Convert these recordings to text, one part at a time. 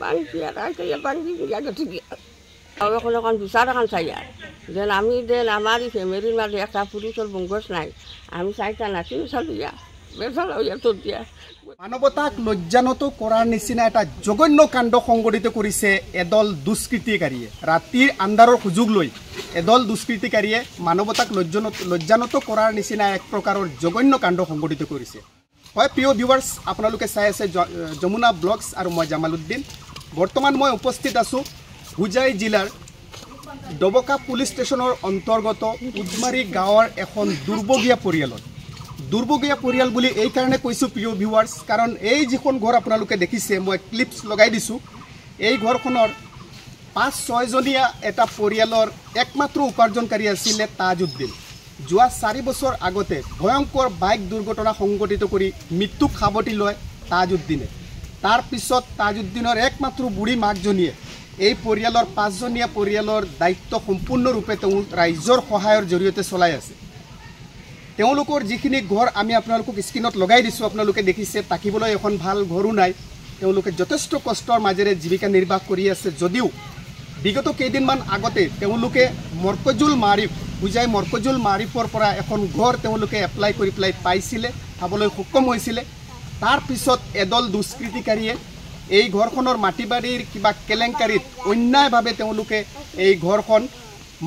বাংছি আর বাংছি এখন বিচার এখন চাই আর যেন আমি দেন আমার ফ্যামিলির মাঝে একটা পুরুষের বংশ নাই আমি চাইতা না তিনি চালিয়া বেচাল হইয়া তোর দিয়া মানৱতাক লজ্জানত কৰাৰ নিচিনা এটা জঘন্য কাণ্ড সংঘটিত কৰিছে এদল দুষ্কৃতিকাৰীয়ে। ৰাতিৰ আন্ধাৰৰ সুযোগ লৈ এদল দুষ্কৃতিকাৰীয়ে মানৱতাক লজ্জানত কৰাৰ নিচিনা এক প্ৰকাৰৰ জঘন্য কাণ্ড সংঘটিত কৰিছে। হয় প্ৰিয় ভিউৱাৰ্ছ, আপোনালোকে চাই আছে যমুনা ব্লগছ আৰু মই জামালুদ্দিন। বৰ্তমান মই উপস্থিত আছোঁ হোজাই জিলাৰ ডবকা পুলিচ ষ্টেচনৰ অন্তৰ্গত উদমাৰী গাঁৱৰ এখন দুৰ্ভগীয়া পৰিয়ালত। দুৰ্ভগীয়া পৰিয়াল বুলি এই কাৰণে কৈছোঁ প্ৰিয় ভিউৱাৰ্ছ, কাৰণ এই যিখন ঘৰ আপোনালোকে দেখিছে মই ক্লিপছ লগাই দিছোঁ, এই ঘৰখনৰ ৫-৬ জনীয়া এটা পৰিয়ালৰ একমাত্ৰ উপাৰ্জনকাৰী আছিলে তাজউদ্দিন। যোৱা ৪ বছৰ আগতে ভয়ংকৰ বাইক দুৰ্ঘটনা সংঘটিত কৰি মৃত্যুক সাৱটি লয় তাজউদ্দিনে। তাৰপিছত তাজউদ্দিনৰ একমাত্ৰ বুঢ়ী মাকজনীয়ে এই পৰিয়ালৰ ৫জনীয়া পৰিয়ালৰ দায়িত্ব সম্পূৰ্ণৰূপে তেওঁ ৰাইজৰ সহায়ৰ জৰিয়তে চলাই আছে। তেওঁলোকৰ যিখিনি ঘৰ আমি আপোনালোকক স্ক্ৰীণত লগাই দিছোঁ, আপোনালোকে দেখিছে থাকিবলৈ এখন ভাল ঘৰো নাই। তেওঁলোকে যথেষ্ট কষ্টৰ মাজেৰে জীৱিকা নিৰ্বাহ কৰি আছে। যদিও বিগত কেইদিনমান আগতে তেওঁলোকে হোজাই মৰকজুল মাৰিফৰ পৰা এখন ঘৰ তেওঁলোকে এপ্লাই কৰি পেলাই পাইছিলে, পাবলৈ সক্ষম হৈছিলে। তাৰপিছত এদল দুষ্কৃতিকাৰীয়ে এই ঘৰখনৰ মাটি বাৰীৰ কিবা কেলেংকাৰীত অন্যায়ভাৱে তেওঁলোকে এই ঘৰখন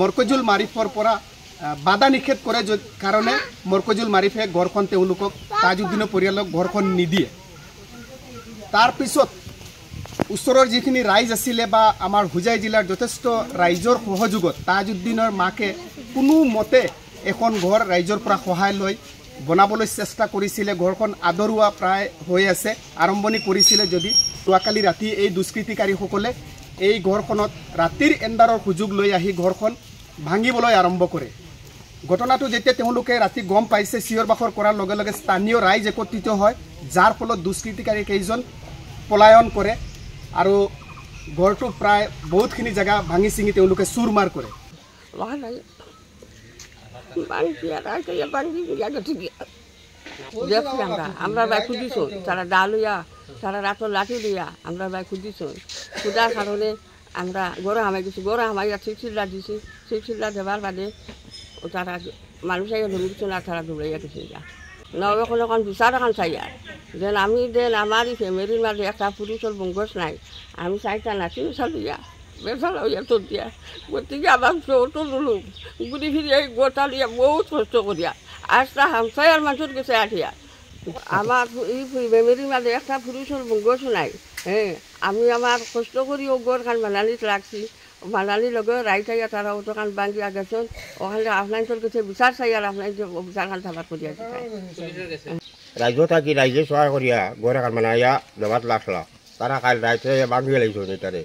মৰকজুল মাৰিফৰ পৰা বাধা নিষেধ কৰে কাৰণে মৰকজুল মাৰিফে ঘৰখন তেওঁলোকক তাজউদ্দিনৰ পৰিয়ালক ঘৰখন নিদিয়ে। তাৰপিছত ওচৰৰ যিখিনি ৰাইজ আছিলে বা আমাৰ হোজাই জিলাৰ যথেষ্ট ৰাইজৰ সহযোগত তাজউদ্দিনৰ মাকে কোনোমতে এখন ঘৰ ৰাইজৰ পৰা সহায় লৈ বনাবলৈ চেষ্টা কৰিছিলে। ঘৰখন আদৰুৱা প্ৰায় হৈ আছে, আৰম্ভণি কৰিছিলে। যদি যোৱাকালি ৰাতি এই দুষ্কৃতিকাৰীসকলে এই ঘৰখনত ৰাতিৰ এন্ধাৰৰ সুযোগ লৈ আহি ঘৰখন ভাঙিবলৈ আৰম্ভ কৰে। ঘটনাটো যেতিয়া তেওঁলোকে ৰাতি গম পাইছে, চিঞৰ বাখৰ কৰাৰ লগে লগে স্থানীয় ৰাইজ একত্ৰিত হয়, যাৰ ফলত দুষ্কৃতিকাৰী কেইজন পলায়ন কৰে আৰু ঘৰটো প্ৰায় বহুতখিনি জেগা ভাঙি চিঙি তেওঁলোকে চুৰমাৰ কৰে। আমরা ভাই খুঁজিছো তারা ডাল হইয়া তারা রাতের লাঠি দিয়া আমরা ভাই খুঁজিছো খুঁজার কারণে আমরা গড়ে হামাই গেছি, গড়ে হামাইয়া চিল্লা দিছি, চিল্লা দেবার বাদে তারা মানুষ আগে ধরছে না, তারা দৌড়াইয়া গেছে যা না এখন এখন বিচার এখন চাই আর যেন আমি দেন আমার ফ্যামিলির মাঝে একটা পুরুষের বংশ নাই আমি চাইতা না তিনি চালিয়া বেচাল হইয়া তোর দিয়া গতিকে আমার তো লুলুম ঘুরি ফিরি এই গোটা লিয়া বহুত কষ্ট করিয়া আজটা হামসায়ার মানুষের কাছে আঠিয়া আমার এই ফ্যামিলির মাঝে একটা পুরুষের বংশ নাই। হ্যাঁ আমি আমার কষ্ট করি ও গোর খান বানানিত লাগছি, বানানির লগে রাইটাইয়া তারা ওখান বাঙ্গিয়া গেছেন, ওখানে আপনার কাছে বিচার চাই আর আপনার বিচার খান থাবার করিয়া রাজ্য থাকি রাইজে সহায় করিয়া গোর খান বানাইয়া দেবাত লাগলা তারা কাল রাইতে বাঙ্গিয়ে লাগছে তারে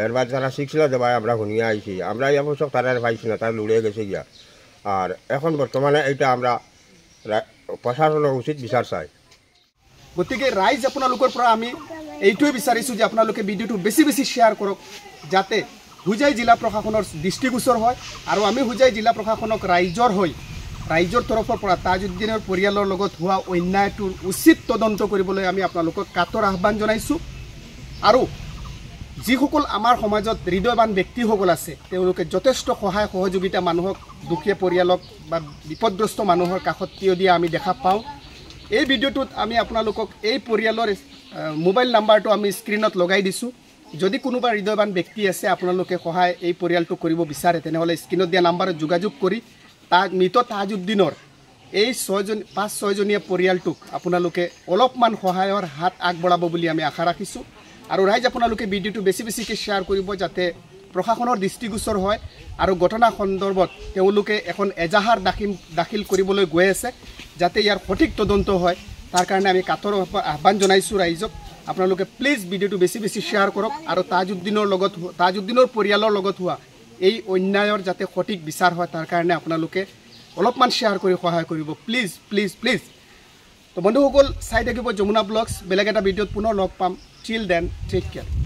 এরবার তারা শিখছিল দেবাই আমরা শুনিয়া আইছি, আমরা এই অবশ্য তারা পাইছি না, তারা লুড়ে গেছে গিয়া। আর এখন বর্তমানে এইটা আমরা প্রশাসনের উচিত বিচার চাই। গতিকে ৰাইজ আপোনালোকৰ পৰা আমি এইটোৱে বিচাৰিছোঁ যে আপোনালোকে ভিডিঅ'টো বেছি বেছি শ্বেয়াৰ কৰক, যাতে হোজাই জিলা প্ৰশাসনৰ দৃষ্টিগোচৰ হয় আৰু আমি হোজাই জিলা প্ৰশাসনক ৰাইজৰ তৰফৰ পৰা তাজউদ্দিনৰ পৰিয়ালৰ লগত হোৱা অন্যায়টোৰ উচিত তদন্ত কৰিবলৈ আমি আপোনালোকক কাতৰ আহ্বান জনাইছোঁ। আৰু যিসকল আমাৰ সমাজত হৃদয়বান ব্যক্তিসকল আছে তেওঁলোকে যথেষ্ট সহায় সহযোগিতা মানুহক, দুখীয়া পৰিয়ালক বা বিপদগ্ৰস্ত মানুহৰ কাষত থিয় দিয়া আমি দেখা পাওঁ। এই ভিডিঅ'টোত আমি আপোনালোকক এই পৰিয়ালৰ মোবাইল নাম্বাৰটো আমি স্ক্ৰীণত লগাই দিছোঁ। যদি কোনোবা হৃদয়বান ব্যক্তি আছে আপোনালোকে সহায় এই পৰিয়ালটো কৰিব বিচাৰে তেনেহ'লে স্ক্ৰীণত দিয়া নাম্বাৰত যোগাযোগ কৰি মৃত তাজউদ্দিনৰ এই ৫-৬ জনীয়া পৰিয়ালটোক আপোনালোকে অলপমান সহায়ৰ হাত আগবঢ়াব বুলি আমি আশা ৰাখিছোঁ। আৰু ৰাইজ আপোনালোকে ভিডিঅ'টো বেছি বেছিকৈ শ্বেয়াৰ কৰিব যাতে প্ৰশাসনৰ দৃষ্টিগোচৰ হয় আৰু ঘটনা সন্দৰ্ভত তেওঁলোকে এখন এজাহাৰ দাখিল কৰিবলৈ গৈ আছে, যাতে ইয়াৰ সঠিক তদন্ত হয় তাৰ কাৰণে আমি কাতৰ আহ্বান জনাইছোঁ ৰাইজক। আপোনালোকে প্লিজ ভিডিঅ'টো বেছি বেছি শ্বেয়াৰ কৰক আৰু তাজউদ্দিনৰ পৰিয়ালৰ লগত হোৱা এই অন্যায়ৰ যাতে সঠিক বিচাৰ হয় তাৰ কাৰণে আপোনালোকে অলপমান শ্বেয়াৰ কৰি সহায় কৰিব প্লিজ প্লিজ প্লিজ। তো বন্ধুসকল চাই থাকিব যমুনা ব্লগছ, বেলেগ এটা ভিডিঅ'ত পুনৰ লগ পাম। Till then, take care.